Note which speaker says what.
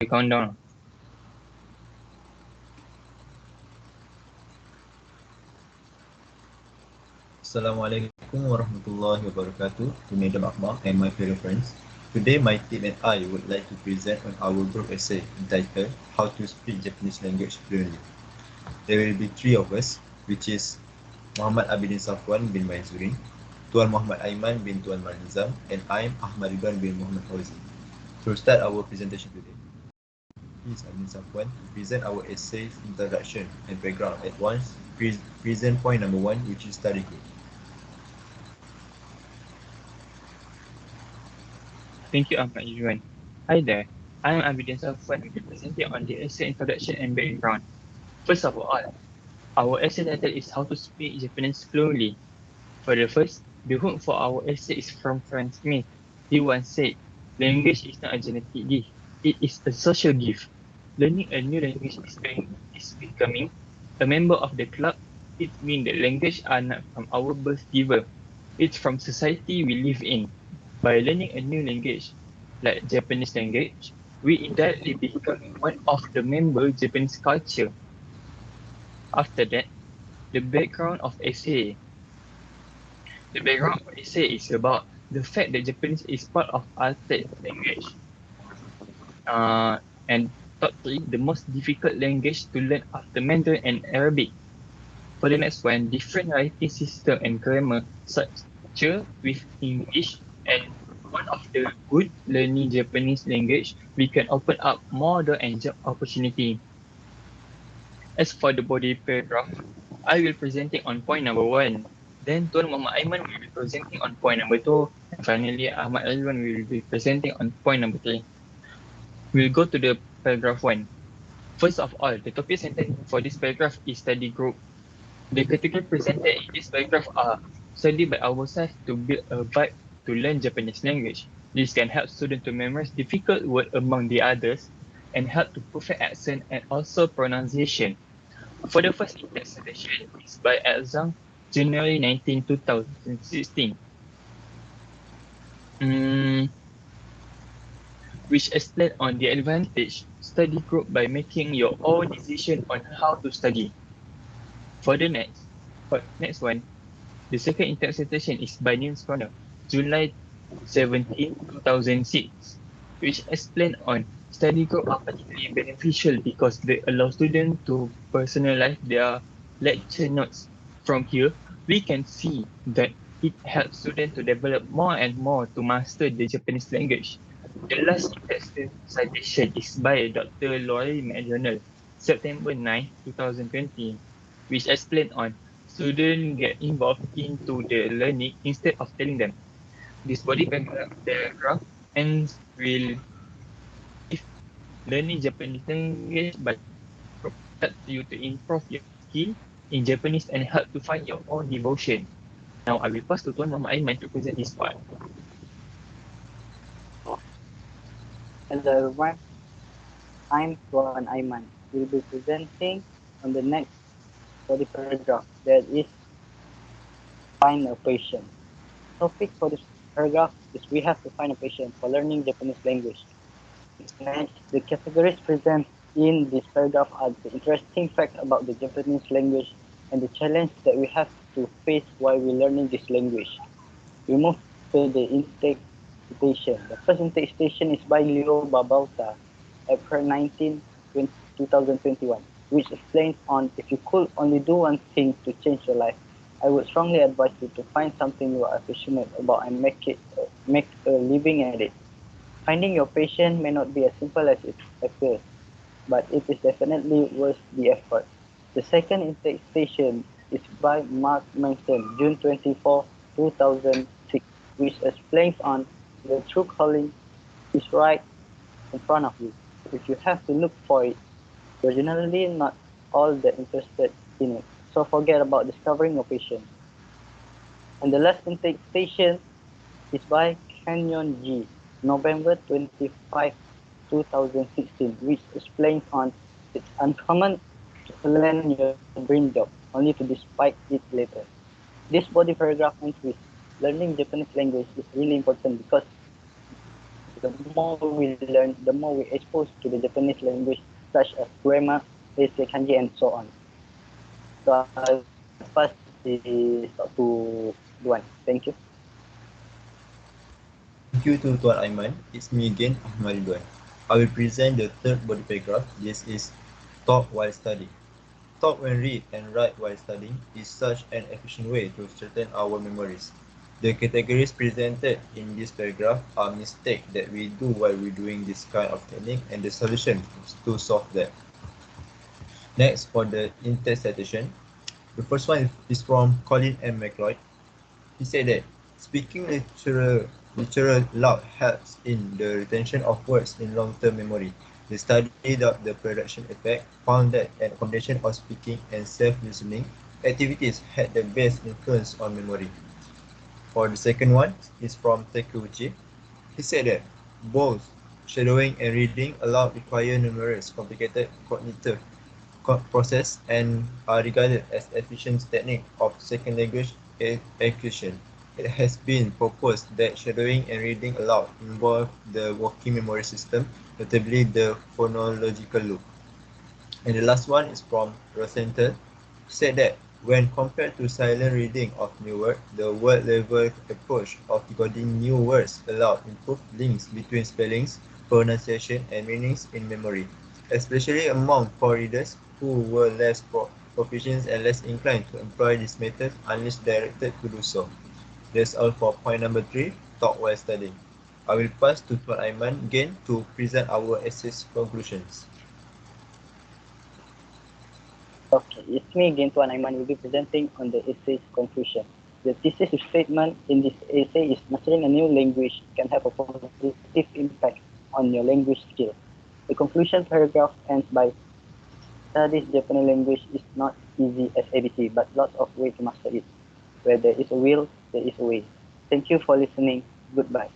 Speaker 1: countdown.
Speaker 2: Assalamualaikum warahmatullahi wabarakatuh to Madam Akma and my fellow friends. Today my team and I would like to present on our group essay entitled How to Speak Japanese Language Fluently. There will be three of us, which is Muhammad Abidinsafwan bin Maizurin, Tuan Muhammad Aiman bin Tuan Marizam, and I am Ahmad Ridwan bin Muhammad Fauzi. To start our presentation today, please Abidinsafwan to present our essay's introduction and background at once. Present point number 1, which is study group.
Speaker 1: Thank you, Ahmad Ridwan. Hi there. I am Abidinsafwan will be presenting on the essay introduction and background. First of all, our essay title is How to Speak Japanese Fluently. For the first, the hook for our essay is from Frank Smith. He once said, language is not a genetic gift, it is a social gift. Learning a new language is becoming a member of the club. It means that language are not from our birth giver. It's from society we live in. By learning a new language, like Japanese language, we indirectly become one of the member Japanese culture. After that, the background of essay. The background of essay is about the fact that Japanese is part of altered language. And top three, the most difficult language to learn after Mandarin and Arabic. For the next one, different writing system and grammar structure with English, and one of the good learning Japanese language, we can open up more door and job opportunity. As for the body paragraph, I will presenting on point number 1. Then Tuan Muhammad Aiman will be presenting on point number 2. And finally, Ahmad Ridwan will be presenting on point number 3. We'll go to the paragraph 1. First of all, the topic sentence for this paragraph is study group. The category presented in this paragraph are study by ourselves to build a vibe to learn Japanese language. This can help students to memorize difficult words among the others and help to perfect accent and also pronunciation. For the first in-text citation is by Zhang, January 19, 2016, which explain on the advantage study group by making your own decision on how to study. For the next one, the second in-text citation is by Nils Corner, July 17, 2006, which explain on study group are particularly beneficial because they allow students to personalize their lecture notes. From here, we can see that it helps students to develop more and more to master the Japanese language. The last in-text citation is by Dr. Lori McDonald, September 9, 2020, which explain on students get involved into the learning instead of telling them. This body paragraph ends will if learning Japanese language by help you to improve your skill in Japanese and help to find your own devotion. Now I will pass to Tuan Muhammad Aiman to present this part.
Speaker 3: Hello everyone, I'm Tuan Aiman. We'll be presenting on the next body paragraph that is find a patient. Topic for this paragraph is we have to find a patient for learning Japanese language. Next, the categories present in this paragraph are the interesting facts about the Japanese language and the challenge that we have to face while we're learning this language. We move to the intake citation. The first intake citation is by Leo Babauta, April 19, 2021, which explains on if you could only do one thing to change your life, I would strongly advise you to find something you are passionate about and make a living at it. Finding your passion may not be as simple as it appears, but it is definitely worth the effort. The second intake station is by Mark Manson, June 24, 2006, which explains on the true calling is right in front of you. If you have to look for it, you're generally not all that interested in it, so forget about discovering your passion. And the last intake station is by Canyon G, November 25, 2016, which explains on it's uncommon to plan your dream job only to despite it later. This body paragraph ends with learning Japanese language is really important because the more we learn, the more we expose to the Japanese language, such as grammar, basic kanji, and so on. So I'll pass the talk to Duan. Thank you.
Speaker 2: Thank you to Tuan Aiman. It's me again, Ahmad Ridwan. I will present the third body paragraph. This is talk while studying. Talk when read and write while studying is such an efficient way to strengthen our memories. The categories presented in this paragraph are mistakes that we do while we're doing this kind of technique and the solution to solve that. Next, for the in-text citation, the first one is from Colin M. McLeod. He said that speaking literal loud helps in the retention of words in long-term memory. They studied up the production effect, found that a combination of speaking and self-listening activities had the best influence on memory. For the second one is from Takeuchi. He said that both shadowing and reading aloud require numerous complicated cognitive process and are regarded as efficient technique of second language acquisition. It has been proposed that shadowing and reading aloud involve the working memory system, notably the phonological loop. And the last one is from Rosenthal, who said that when compared to silent reading of new words, the word level approach of decoding new words aloud improves links between spellings, pronunciation, and meanings in memory, especially among poor readers who were less proficient and less inclined to employ this method unless directed to do so. That's all for point number 3, talk while studying. I will pass to Tuan Aiman again to present our essay's conclusions.
Speaker 3: Okay, it's me again, Tuan Aiman, will be presenting on the essay's conclusion. The thesis statement in this essay is mastering a new language can have a positive impact on your language skill. The conclusion paragraph ends by studies Japanese language is not easy as ABC, but lots of ways to master it. Where there is a will, there is a way. Thank you for listening. Goodbye.